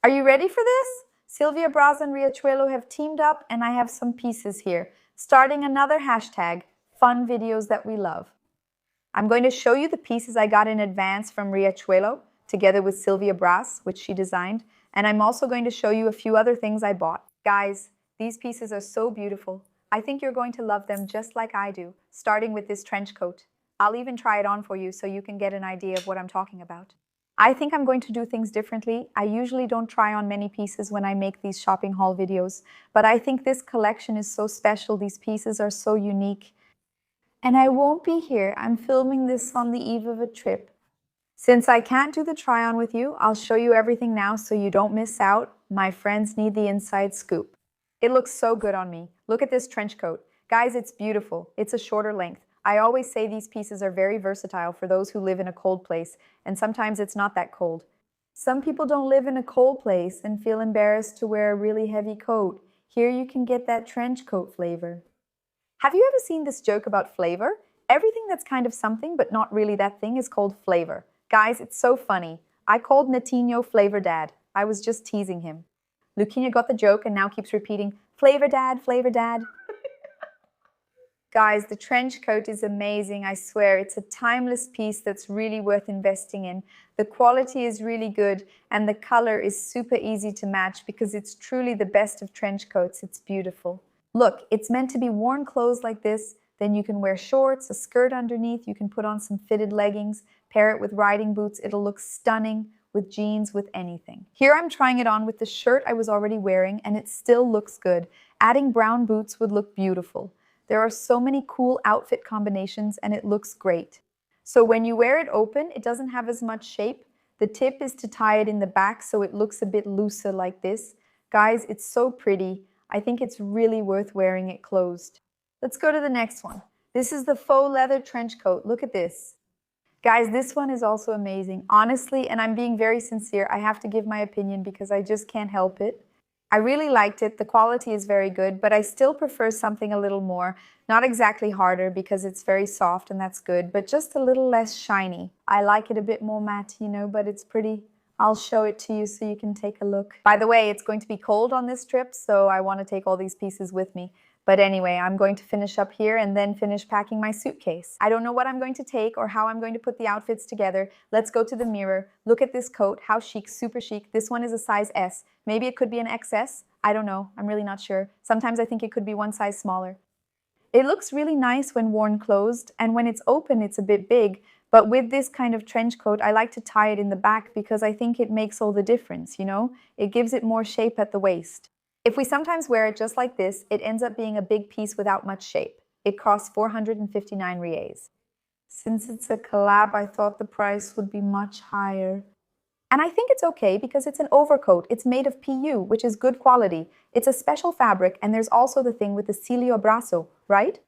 Are you ready for this? Silvia, Braz, and Riachuelo have teamed up, and I have some pieces here, starting another hashtag, fun videos that we love. I'm going to show you the pieces I got in advance from Riachuelo, together with Silvia Brás, which she designed, and I'm also going to show you a few other things I bought. Guys, these pieces are so beautiful. I think you're going to love them just like I do, starting with this trench coat. I'll even try it on for you so you can get an idea of what I'm talking about. I think I'm going to do things differently. I usually don't try on many pieces when I make these shopping haul videos, but I think this collection is so special. These pieces are so unique. And I won't be here. I'm filming this on the eve of a trip. Since I can't do the try on with you, I'll show you everything now so you don't miss out. My friends need the inside scoop. It looks so good on me. Look at this trench coat. Guys, it's beautiful. It's a shorter length. I always say these pieces are very versatile for those who live in a cold place, and sometimes it's not that cold. Some people don't live in a cold place and feel embarrassed to wear a really heavy coat. Here you can get that trench coat flavor. Have you ever seen this joke about flavor? Everything that's kind of something but not really that thing is called flavor. Guys, it's so funny. I called Natinho Flavor Dad. I was just teasing him. Luquinha got the joke and now keeps repeating, Flavor Dad, Flavor Dad. Guys, the trench coat is amazing, I swear. It's a timeless piece that's really worth investing in. The quality is really good and the color is super easy to match because it's truly the best of trench coats. It's beautiful. Look, it's meant to be worn clothes like this. Then you can wear shorts, a skirt underneath. You can put on some fitted leggings, pair it with riding boots. It'll look stunning with jeans, with anything. Here I'm trying it on with the shirt I was already wearing and it still looks good. Adding brown boots would look beautiful. There are so many cool outfit combinations and it looks great. So when you wear it open, it doesn't have as much shape. The tip is to tie it in the back so it looks a bit looser like this. Guys, it's so pretty. I think it's really worth wearing it closed. Let's go to the next one. This is the faux leather trench coat. Look at this. Guys, this one is also amazing. Honestly, and I'm being very sincere, I have to give my opinion because I just can't help it. I really liked it. The quality is very good, but I still prefer something a little more, not exactly harder because it's very soft and that's good, but just a little less shiny. I like it a bit more matte, you know, but it's pretty. I'll show it to you so you can take a look. By the way, it's going to be cold on this trip, so I want to take all these pieces with me. But anyway, I'm going to finish up here and then finish packing my suitcase. I don't know what I'm going to take or how I'm going to put the outfits together. Let's go to the mirror. Look at this coat. How chic, super chic. This one is a size S. Maybe it could be an XS. I don't know. I'm really not sure. Sometimes I think it could be one size smaller. It looks really nice when worn closed, and when it's open, it's a bit big. But with this kind of trench coat, I like to tie it in the back because I think it makes all the difference, you know? It gives it more shape at the waist. If we sometimes wear it just like this, it ends up being a big piece without much shape. It costs 459 reais. Since it's a collab, I thought the price would be much higher. And I think it's okay because it's an overcoat. It's made of PU, which is good quality. It's a special fabric, and there's also the thing with the cilio braço, right?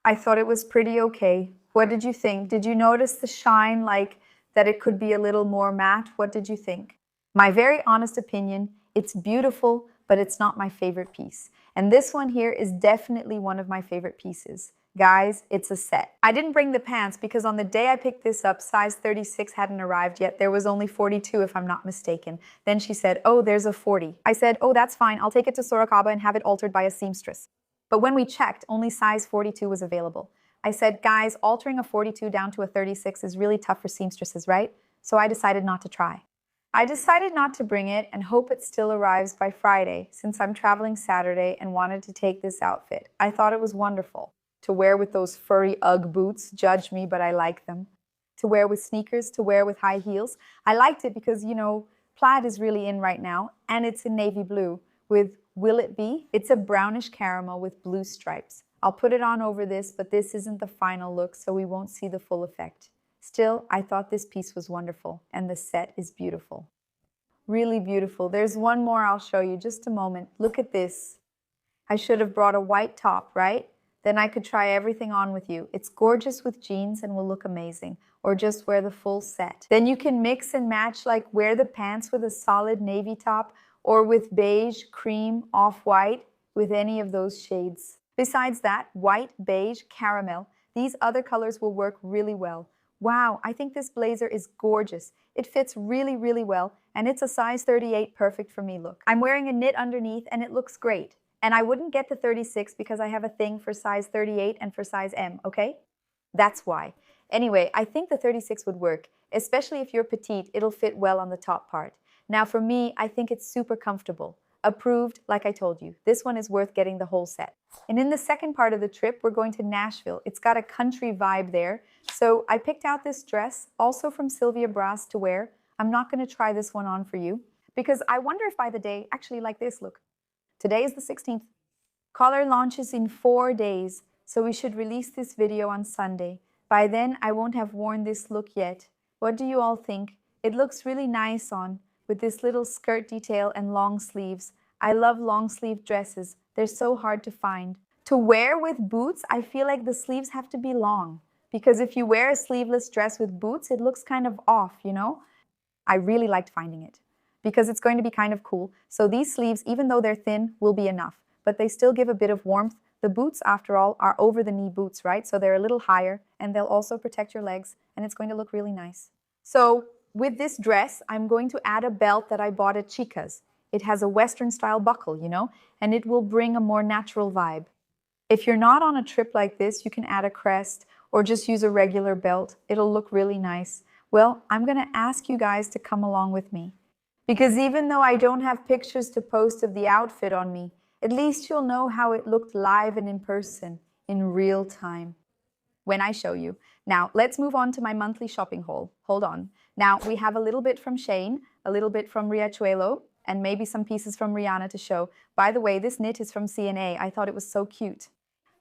I thought it was pretty okay. What did you think? Did you notice the shine, like that it could be a little more matte? What did you think? My very honest opinion, it's beautiful, but it's not my favorite piece. And this one here is definitely one of my favorite pieces. Guys, it's a set. I didn't bring the pants because on the day I picked this up, size 36 hadn't arrived yet. There was only 42 if I'm not mistaken. Then she said, oh, there's a 40. I said, oh, that's fine. I'll take it to Sorocaba and have it altered by a seamstress. But when we checked, only size 42 was available. I said, guys, altering a 42 down to a 36 is really tough for seamstresses, right? So I decided not to try. I decided not to bring it and hope it still arrives by Friday since I'm traveling Saturday and wanted to take this outfit. I thought it was wonderful. To wear with those furry Ugg boots, judge me, but I like them. To wear with sneakers, to wear with high heels. I liked it because, you know, plaid is really in right now and it's in navy blue with Will It Be? It's a brownish caramel with blue stripes. I'll put it on over this, but this isn't the final look, so we won't see the full effect. Still, I thought this piece was wonderful, and the set is beautiful. Really beautiful. There's one more I'll show you. Just a moment. Look at this. I should have brought a white top, right? Then I could try everything on with you. It's gorgeous with jeans and will look amazing. Or just wear the full set. Then you can mix and match, like wear the pants with a solid navy top or with beige, cream, off-white, with any of those shades. Besides that, white, beige, caramel, these other colors will work really well. Wow, I think this blazer is gorgeous. It fits really, really well, and it's a size 38, perfect for me look. I'm wearing a knit underneath, and it looks great. And I wouldn't get the 36 because I have a thing for size 38 and for size M, okay? That's why. Anyway, I think the 36 would work, especially if you're petite, it'll fit well on the top part. Now for me, I think it's super comfortable. Approved, like I told you. This one is worth getting the whole set. And in the second part of the trip, we're going to Nashville. It's got a country vibe there. So I picked out this dress, also from Silvia Braz, to wear. I'm not going to try this one on for you because I wonder if by the day, actually like this, look. Today is the 16th. Collar launches in 4 days, so we should release this video on Sunday. By then, I won't have worn this look yet. What do you all think? It looks really nice on, with this little skirt detail and long sleeves. I love long sleeve dresses. They're so hard to find. To wear with boots, I feel like the sleeves have to be long. Because if you wear a sleeveless dress with boots, it looks kind of off, you know? I really liked finding it because it's going to be kind of cool. So these sleeves, even though they're thin, will be enough, but they still give a bit of warmth. The boots, after all, are over the knee boots, right? So they're a little higher and they'll also protect your legs and it's going to look really nice. So with this dress, I'm going to add a belt that I bought at Chica's. It has a Western style buckle, you know, and it will bring a more natural vibe. If you're not on a trip like this, you can add a crest or just use a regular belt. It'll look really nice. Well, I'm going to ask you guys to come along with me. Because even though I don't have pictures to post of the outfit on me, at least you'll know how it looked live and in person, in real time, when I show you. Now, let's move on to my monthly shopping haul. Hold on. Now, we have a little bit from Shane, a little bit from Riachuelo, and maybe some pieces from Rihanna to show. By the way, this knit is from C&A. I thought it was so cute.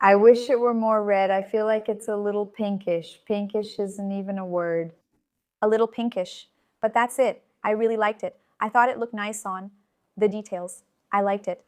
I wish it were more red. I feel like it's a little pinkish. Pinkish isn't even a word. A little pinkish. But that's it. I really liked it. I thought it looked nice on the details. I liked it.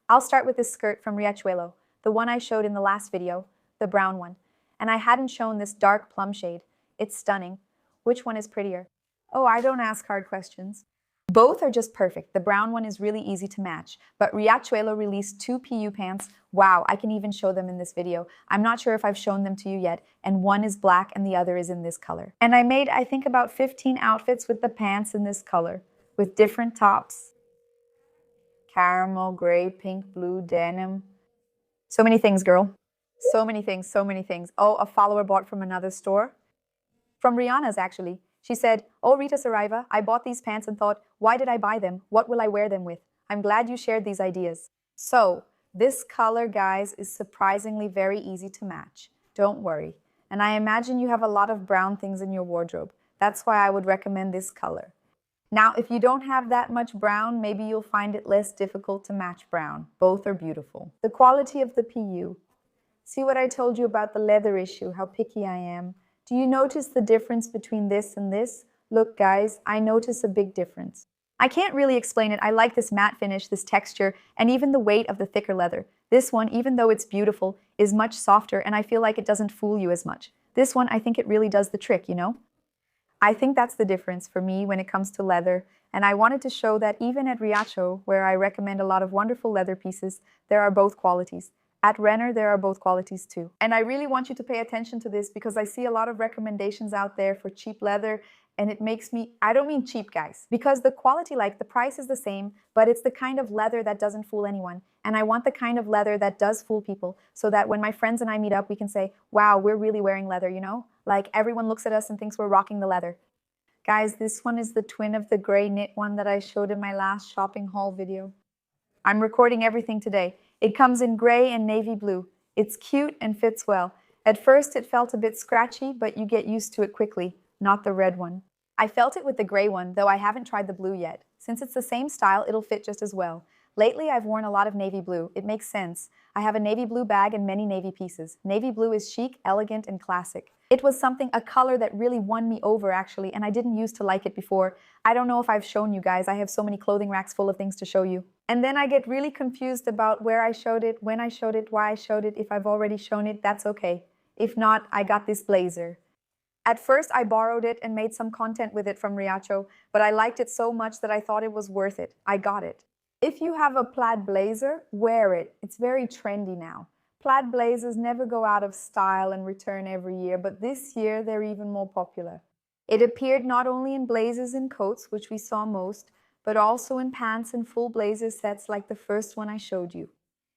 I'll start with this skirt from Riachuelo, the one I showed in the last video, the brown one. And I hadn't shown this dark plum shade. It's stunning. Which one is prettier? Oh, I don't ask hard questions. Both are just perfect. The brown one is really easy to match, but Riachuelo released 2 PU pants. Wow, I can even show them in this video. I'm not sure if I've shown them to you yet, and one is black and the other is in this color. And I made, I think, about 15 outfits with the pants in this color, with different tops. Caramel, gray, pink, blue, denim. So many things, girl. So many things, so many things. Oh, a follower bought from another store. From Rihanna's, actually. She said, "Oh, Rita Saraiva, I bought these pants and thought, why did I buy them? What will I wear them with? I'm glad you shared these ideas." So, this color, guys, is surprisingly very easy to match. Don't worry. And I imagine you have a lot of brown things in your wardrobe. That's why I would recommend this color. Now, if you don't have that much brown, maybe you'll find it less difficult to match brown. Both are beautiful. The quality of the PU. See what I told you about the leather issue, how picky I am. Do you notice the difference between this and this? Look, guys, I notice a big difference. I can't really explain it. I like this matte finish, this texture, and even the weight of the thicker leather. This one, even though it's beautiful, is much softer, and I feel like it doesn't fool you as much. This one, I think it really does the trick, you know? I think that's the difference for me when it comes to leather, and I wanted to show that even at Riachuelo, where I recommend a lot of wonderful leather pieces, there are both qualities. At Renner, there are both qualities too. And I really want you to pay attention to this because I see a lot of recommendations out there for cheap leather and it makes me, I don't mean cheap, guys, because the quality, like the price is the same, but it's the kind of leather that doesn't fool anyone. And I want the kind of leather that does fool people so that when my friends and I meet up, we can say, wow, we're really wearing leather, you know? Like everyone looks at us and thinks we're rocking the leather. Guys, this one is the twin of the gray knit one that I showed in my last shopping haul video. I'm recording everything today. It comes in gray and navy blue. It's cute and fits well. At first it felt a bit scratchy, but you get used to it quickly, not the red one. I felt it with the gray one, though I haven't tried the blue yet. Since it's the same style, it'll fit just as well. Lately, I've worn a lot of navy blue. It makes sense. I have a navy blue bag and many navy pieces. Navy blue is chic, elegant, and classic. It was a color that really won me over, actually, and I didn't used to like it before. I don't know if I've shown you guys. I have so many clothing racks full of things to show you. And then I get really confused about where I showed it, when I showed it, why I showed it. If I've already shown it, that's okay. If not, I got this blazer. At first, I borrowed it and made some content with it from Riachuelo, but I liked it so much that I thought it was worth it. I got it. If you have a plaid blazer, wear it. It's very trendy now. Plaid blazers never go out of style and return every year, but this year they're even more popular. It appeared not only in blazers and coats, which we saw most, but also in pants and full blazer sets like the first one I showed you.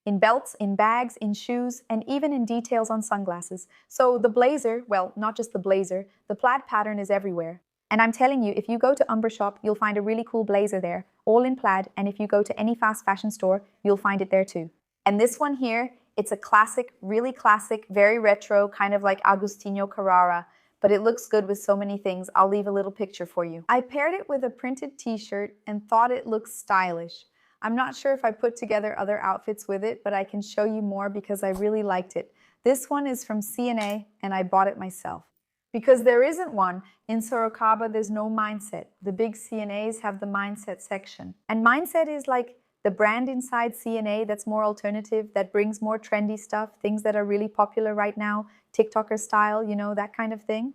In belts, in bags, in shoes, and even in details on sunglasses. So the blazer, well, not just the blazer, the plaid pattern is everywhere. And I'm telling you, if you go to Umbra Shop, you'll find a really cool blazer there, all in plaid, and if you go to any fast fashion store, you'll find it there too. And this one here, it's a classic, really classic, very retro, kind of like Agostinho Carrara, but it looks good with so many things. I'll leave a little picture for you. I paired it with a printed t-shirt and thought it looked stylish. I'm not sure if I put together other outfits with it, but I can show you more because I really liked it. This one is from C&A and I bought it myself. Because there isn't one, in Sorocaba there's no Mindset. The big C&As have the Mindset section. And Mindset is like the brand inside C&A that's more alternative, that brings more trendy stuff, things that are really popular right now, TikToker style, you know, that kind of thing.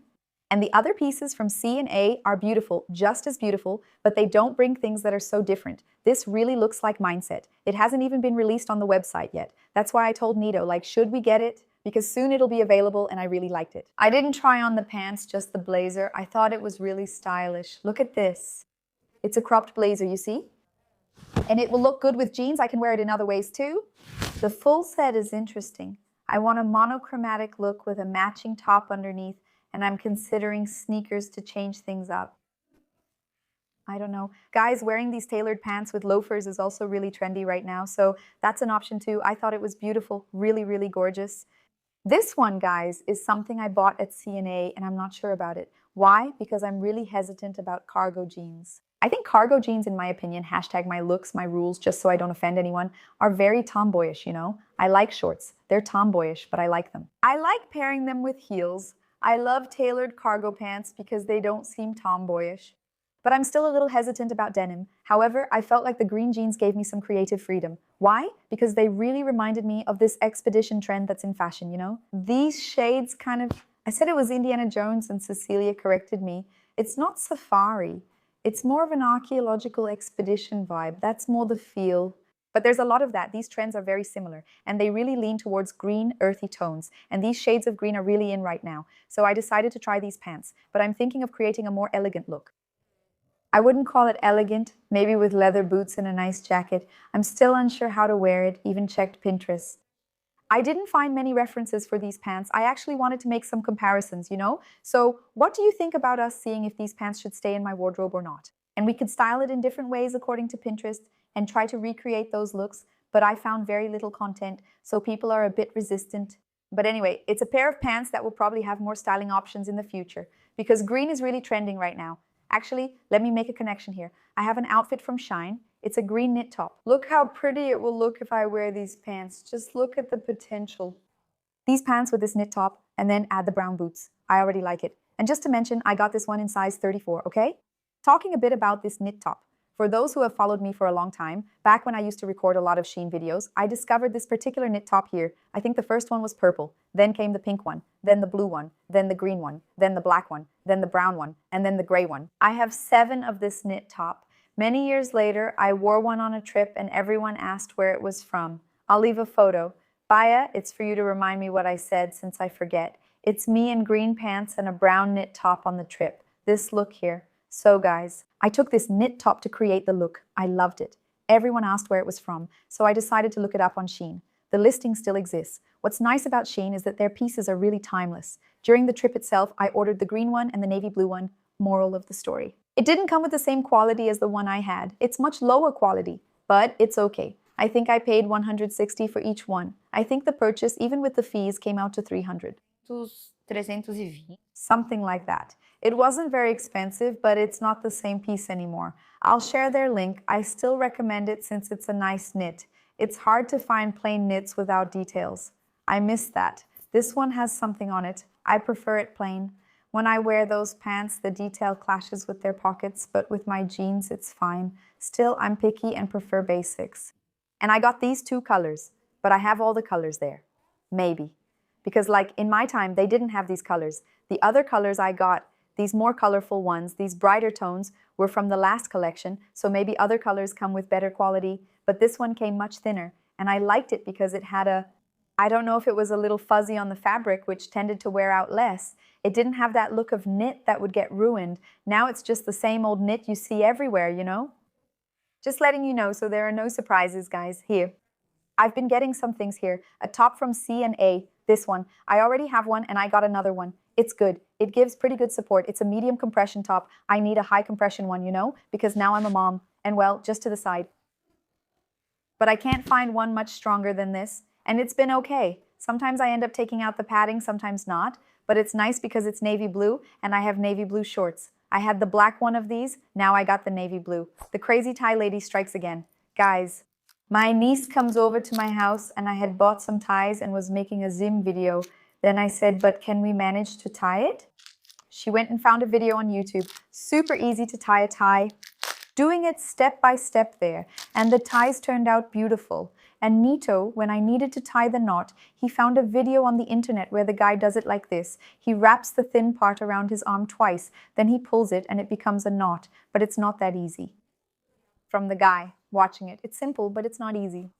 And the other pieces from C&A are beautiful, just as beautiful, but they don't bring things that are so different. This really looks like Mindset. It hasn't even been released on the website yet. That's why I told Nito, like, should we get it? Because soon it'll be available and I really liked it. I didn't try on the pants, just the blazer. I thought it was really stylish. Look at this. It's a cropped blazer, you see? And it will look good with jeans. I can wear it in other ways too. The full set is interesting. I want a monochromatic look with a matching top underneath, and I'm considering sneakers to change things up. I don't know. Guys, wearing these tailored pants with loafers is also really trendy right now, so that's an option too. I thought it was beautiful, really, really gorgeous. This one, guys, is something I bought at C&A, and I'm not sure about it. Why? Because I'm really hesitant about cargo jeans. I think cargo jeans, in my opinion, hashtag my looks, my rules, just so I don't offend anyone, are very tomboyish, you know? I like shorts. They're tomboyish, but I like them. I like pairing them with heels. I love tailored cargo pants because they don't seem tomboyish. But I'm still a little hesitant about denim. However, I felt like the green jeans gave me some creative freedom. Why? Because they really reminded me of this expedition trend that's in fashion, you know? These shades kind of... I said it was Indiana Jones and Cecilia corrected me. It's not safari. It's more of an archaeological expedition vibe. That's more the feel. But there's a lot of that. These trends are very similar, and they really lean towards green, earthy tones. And these shades of green are really in right now. So I decided to try these pants, but I'm thinking of creating a more elegant look. I wouldn't call it elegant, maybe with leather boots and a nice jacket. I'm still unsure how to wear it, even checked Pinterest. I didn't find many references for these pants. I actually wanted to make some comparisons, you know? So what do you think about us seeing if these pants should stay in my wardrobe or not? And we could style it in different ways according to Pinterest and try to recreate those looks, but I found very little content, so people are a bit resistant. But anyway, it's a pair of pants that will probably have more styling options in the future, because green is really trending right now. Actually, let me make a connection here. I have an outfit from Shine. It's a green knit top. Look how pretty it will look if I wear these pants. Just look at the potential. These pants with this knit top, and then add the brown boots. I already like it. And just to mention, I got this one in size 34, okay? Talking a bit about this knit top. For those who have followed me for a long time, back when I used to record a lot of Shein videos, I discovered this particular knit top here. I think the first one was purple, then came the pink one, then the blue one, then the green one, then the black one, then the brown one, and then the gray one. I have 7 of this knit top. Many years later, I wore one on a trip and everyone asked where it was from. I'll leave a photo. Baya, it's for you to remind me what I said since I forget. It's me in green pants and a brown knit top on the trip. This look here. So guys, I took this knit top to create the look. I loved it. Everyone asked where it was from, so I decided to look it up on Shein. The listing still exists. What's nice about Shein is that their pieces are really timeless. During the trip itself, I ordered the green one and the navy blue one. Moral of the story. It didn't come with the same quality as the one I had. It's much lower quality, but it's okay. I think I paid 160 for each one. I think the purchase, even with the fees, came out to 300. 320. Something like that. It wasn't very expensive, but it's not the same piece anymore. I'll share their link. I still recommend it since it's a nice knit. It's hard to find plain knits without details. I miss that. This one has something on it. I prefer it plain. When I wear those pants, the detail clashes with their pockets, but with my jeans, it's fine. Still, I'm picky and prefer basics. And I got these 2 colors, but I have all the colors there. Maybe. Because like in my time, they didn't have these colors. The other colors I got, these more colorful ones, these brighter tones, were from the last collection, so maybe other colors come with better quality, but this one came much thinner, and I liked it because it had a I don't know if it was a little fuzzy on the fabric, which tended to wear out less. It didn't have that look of knit that would get ruined. Now it's just the same old knit you see everywhere, you know? Just letting you know so there are no surprises, guys. Here. I've been getting some things here. A top from C and A, this one. I already have one and I got another one. It's good. It gives pretty good support. It's a medium compression top. I need a high compression one, you know, because now I'm a mom. And well, just to the side. But I can't find one much stronger than this. And it's been okay. Sometimes I end up taking out the padding, sometimes not. But it's nice because it's navy blue and I have navy blue shorts. I had the black one of these. Now I got the navy blue. The crazy tie lady strikes again. Guys, my niece comes over to my house and I had bought some ties and was making a Zim video. Then I said, but can we manage to tie it? She went and found a video on YouTube. Super easy to tie a tie. Doing it step by step there. And the ties turned out beautiful. And Nito, when I needed to tie the knot, he found a video on the internet where the guy does it like this. He wraps the thin part around his arm twice. Then he pulls it and it becomes a knot. But it's not that easy. From the guy watching it. It's simple, but it's not easy.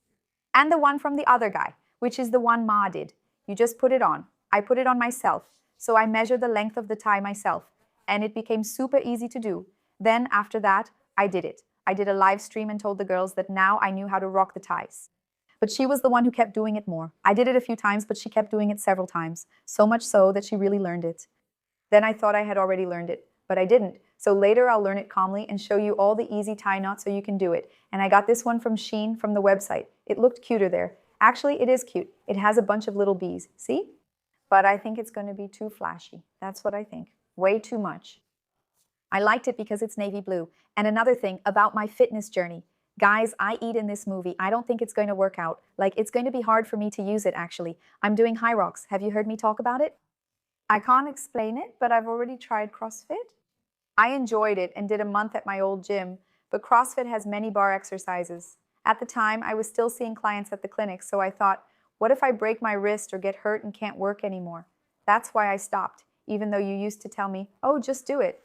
And the one from the other guy, which is the one Ma did. You just put it on. I put it on myself. So I measured the length of the tie myself. And it became super easy to do. Then after that, I did it. I did a live stream and told the girls that now I knew how to rock the ties. But she was the one who kept doing it more. I did it a few times, but she kept doing it several times. So much so that she really learned it. Then I thought I had already learned it, but I didn't. So later I'll learn it calmly and show you all the easy tie knots so you can do it. And I got this one from Shein from the website. It looked cuter there. Actually, it is cute. It has a bunch of little bees. See? But I think it's going to be too flashy. That's what I think. Way too much. I liked it because it's navy blue. And another thing about my fitness journey. Guys, I eat in this movie. I don't think it's going to work out. Like, it's going to be hard for me to use it, actually. I'm doing high rocks. Have you heard me talk about it? I can't explain it, but I've already tried CrossFit. I enjoyed it and did a month at my old gym, but CrossFit has many bar exercises. At the time, I was still seeing clients at the clinic, so I thought, what if I break my wrist or get hurt and can't work anymore? That's why I stopped, even though you used to tell me, oh, just do it.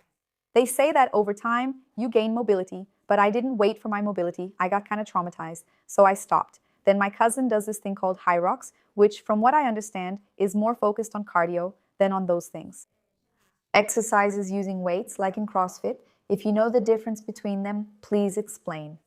They say that over time, you gain mobility, but I didn't wait for my mobility. I got kind of traumatized, so I stopped. Then my cousin does this thing called high rocks, which, from what I understand, is more focused on cardio than on those things. Exercises using weights, like in CrossFit. If you know the difference between them, please explain.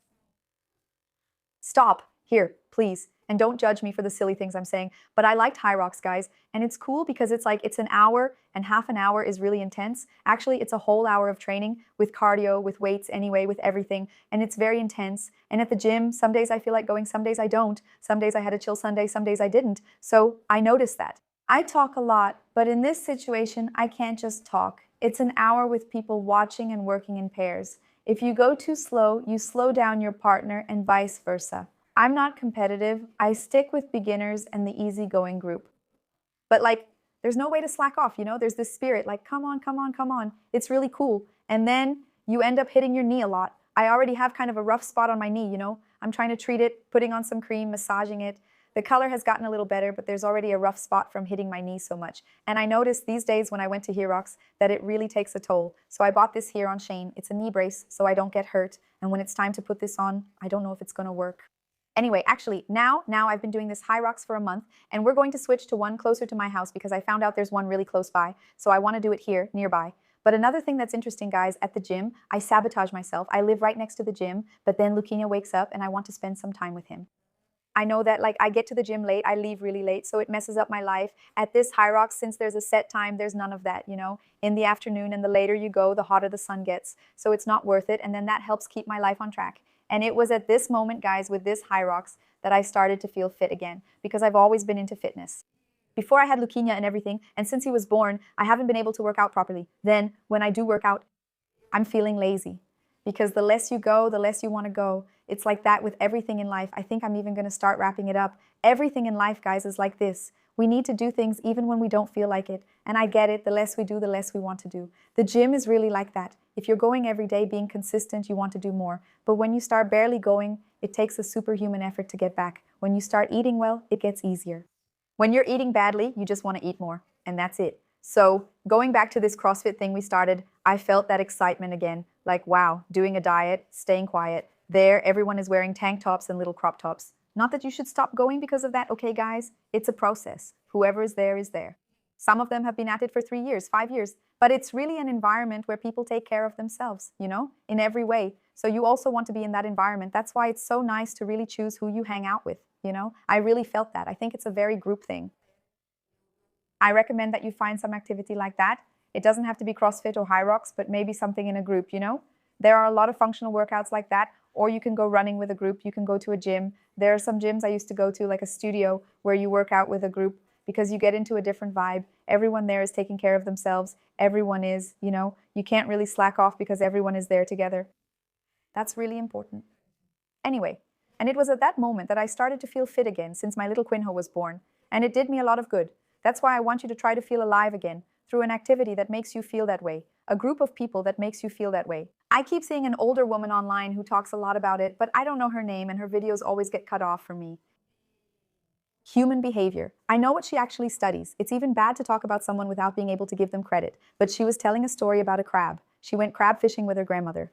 Stop. Here, please. And don't judge me for the silly things I'm saying, but I liked high rocks, guys. And it's cool because it's like, it's an hour and half an hour is really intense. Actually, it's a whole hour of training with cardio, with weights anyway, with everything. And it's very intense. And at the gym, some days I feel like going, some days I don't. Some days I had a chill Sunday, some days I didn't. So I noticed that. I talk a lot, but in this situation, I can't just talk. It's an hour with people watching and working in pairs. If you go too slow, you slow down your partner and vice versa. I'm not competitive. I stick with beginners and the easygoing group. But like, there's no way to slack off, you know? There's this spirit like, come on, come on, come on. It's really cool. And then you end up hitting your knee a lot. I already have kind of a rough spot on my knee, you know? I'm trying to treat it, putting on some cream, massaging it. The color has gotten a little better, but there's already a rough spot from hitting my knee so much. And I noticed these days when I went to Herox that it really takes a toll. So I bought this here on Shein. It's a knee brace so I don't get hurt. And when it's time to put this on, I don't know if it's going to work. Anyway, actually, now I've been doing this high rocks for a month, and we're going to switch to one closer to my house because I found out there's one really close by, so I want to do it here, nearby. But another thing that's interesting, guys, at the gym, I sabotage myself. I live right next to the gym, but then Luquinha wakes up and I want to spend some time with him. I know that, like, I get to the gym late, I leave really late, so it messes up my life. At this high rocks, since there's a set time, there's none of that, you know? In the afternoon, and the later you go, the hotter the sun gets, so it's not worth it, and then that helps keep my life on track. And it was at this moment, guys, with this high rocks, that I started to feel fit again, because I've always been into fitness. Before I had Luquinha and everything, and since he was born, I haven't been able to work out properly. Then, when I do work out, I'm feeling lazy. Because the less you go, the less you want to go. It's like that with everything in life. I think I'm even going to start wrapping it up. Everything in life, guys, is like this. We need to do things even when we don't feel like it. And I get it, the less we do, the less we want to do. The gym is really like that. If you're going every day, being consistent, you want to do more. But when you start barely going, it takes a superhuman effort to get back. When you start eating well, it gets easier. When you're eating badly, you just want to eat more. And that's it. So going back to this CrossFit thing we started, I felt that excitement again. Like, wow, doing a diet, staying quiet. There, everyone is wearing tank tops and little crop tops. Not that you should stop going because of that, okay, guys? It's a process. Whoever is there is there. Some of them have been at it for 3 years, 5 years, but it's really an environment where people take care of themselves, in every way. So you also want to be in that environment. That's why it's so nice to really choose who you hang out with, I really felt that. I think it's a very group thing. I recommend that you find some activity like that. It doesn't have to be CrossFit or High Rocks, but maybe something in a group, There are a lot of functional workouts like that, or you can go running with a group. You can go to a gym. There are some gyms I used to go to, like a studio, where you work out with a group because you get into a different vibe. Everyone there is taking care of themselves. Everyone is, you can't really slack off because everyone is there together. That's really important. Anyway, and it was at that moment that I started to feel fit again since my little Quinho was born, and it did me a lot of good. That's why I want you to try to feel alive again through an activity that makes you feel that way, a group of people that makes you feel that way. I keep seeing an older woman online who talks a lot about it, but I don't know her name and her videos always get cut off for me. Human behavior. I know what she actually studies. It's even bad to talk about someone without being able to give them credit, but she was telling a story about a crab. She went crab fishing with her grandmother,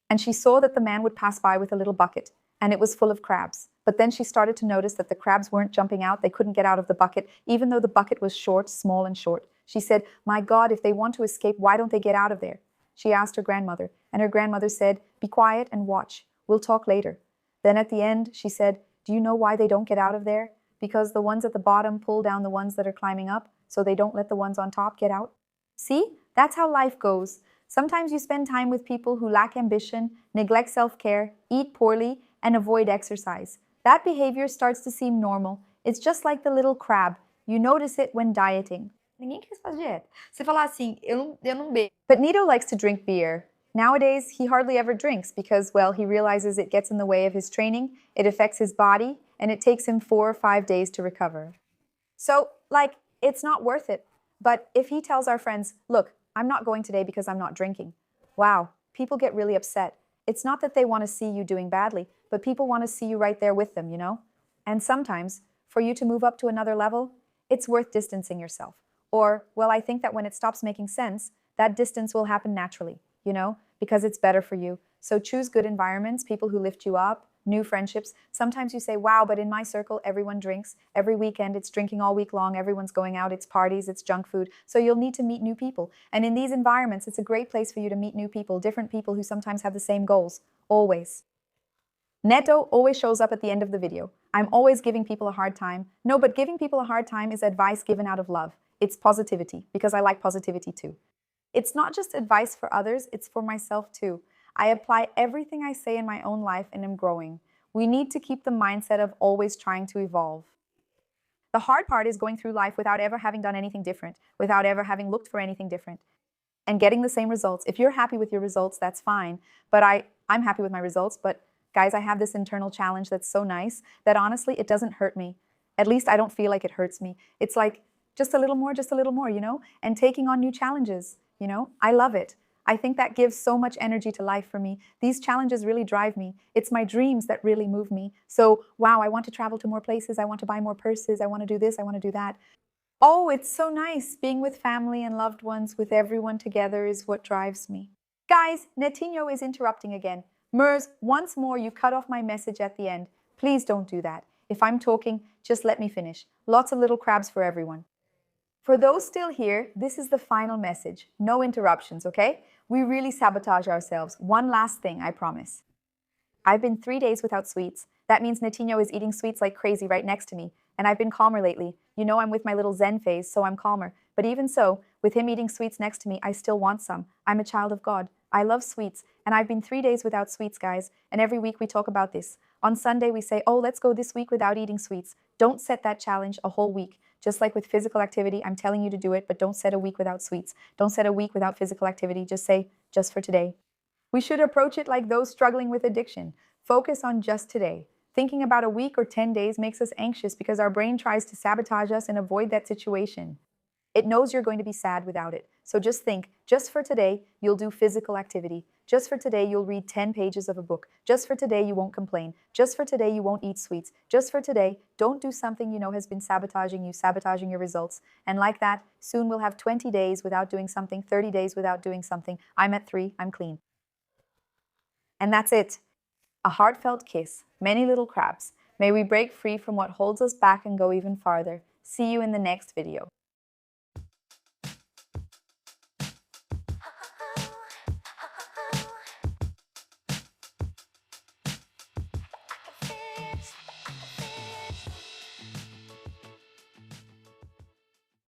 and she saw that the man would pass by with a little bucket, and it was full of crabs. But then she started to notice that the crabs weren't jumping out. They couldn't get out of the bucket, even though the bucket was short, small and short. She said, "My God, if they want to escape, why don't they get out of there?" She asked her grandmother, and her grandmother said, "Be quiet and watch. We'll talk later." Then at the end, she said, "Do you know why they don't get out of there? Because the ones at the bottom pull down the ones that are climbing up, so they don't let the ones on top get out." See? That's how life goes. Sometimes you spend time with people who lack ambition, neglect self-care, eat poorly, and avoid exercise. That behavior starts to seem normal. It's just like the little crab. You notice it when dieting. Ninguém quer fazer dieta. Você falar assim, eu não bebo. But Nito likes to drink beer. Nowadays, he hardly ever drinks because, well, he realizes it gets in the way of his training, it affects his body, and it takes him 4 or 5 days to recover. So, it's not worth it. But if he tells our friends, "Look, I'm not going today because I'm not drinking," wow, people get really upset. It's not that they want to see you doing badly, but people want to see you right there with them, And sometimes, for you to move up to another level, it's worth distancing yourself. Or, well, I think that when it stops making sense, that distance will happen naturally, because it's better for you. So choose good environments, people who lift you up, new friendships. Sometimes you say, "Wow, but in my circle, everyone drinks. Every weekend, it's drinking all week long. Everyone's going out. It's parties. It's junk food." So you'll need to meet new people. And in these environments, it's a great place for you to meet new people, different people who sometimes have the same goals. Always. Neto always shows up at the end of the video. I'm always giving people a hard time. No, but giving people a hard time is advice given out of love. It's positivity, because I like positivity too. It's not just advice for others, it's for myself too. I apply everything I say in my own life and am growing. We need to keep the mindset of always trying to evolve. The hard part is going through life without ever having done anything different, without ever having looked for anything different, and getting the same results. If you're happy with your results, that's fine. But I'm happy with my results, but guys, I have this internal challenge that's so nice that honestly, it doesn't hurt me. At least I don't feel like it hurts me. It's like just a little more, and taking on new challenges, I love it. I think that gives so much energy to life for me. These challenges really drive me. It's my dreams that really move me. So, wow, I want to travel to more places. I want to buy more purses. I want to do this. I want to do that. Oh, it's so nice. Being with family and loved ones, with everyone together is what drives me. Guys, Netinho is interrupting again. Mers, once more you cut off my message at the end. Please don't do that. If I'm talking, just let me finish. Lots of little crabs for everyone. For those still here, this is the final message. No interruptions, okay? We really sabotage ourselves. One last thing, I promise. I've been 3 days without sweets. That means Netinho is eating sweets like crazy right next to me. And I've been calmer lately. I'm with my little Zen phase, so I'm calmer. But even so, with him eating sweets next to me, I still want some. I'm a child of God. I love sweets. And I've been 3 days without sweets, guys. And every week we talk about this. On Sunday, we say, "Oh, let's go this week without eating sweets." Don't set that challenge a whole week. Just like with physical activity, I'm telling you to do it, but don't set a week without sweets. Don't set a week without physical activity. Just say, "Just for today." We should approach it like those struggling with addiction. Focus on just today. Thinking about a week or 10 days makes us anxious because our brain tries to sabotage us and avoid that situation. It knows you're going to be sad without it. So just think, just for today, you'll do physical activity. Just for today, you'll read 10 pages of a book. Just for today, you won't complain. Just for today, you won't eat sweets. Just for today, don't do something you know has been sabotaging you, sabotaging your results. And like that, soon we'll have 20 days without doing something, 30 days without doing something. I'm at 3, I'm clean. And that's it. A heartfelt kiss, many little crabs. May we break free from what holds us back and go even farther. See you in the next video.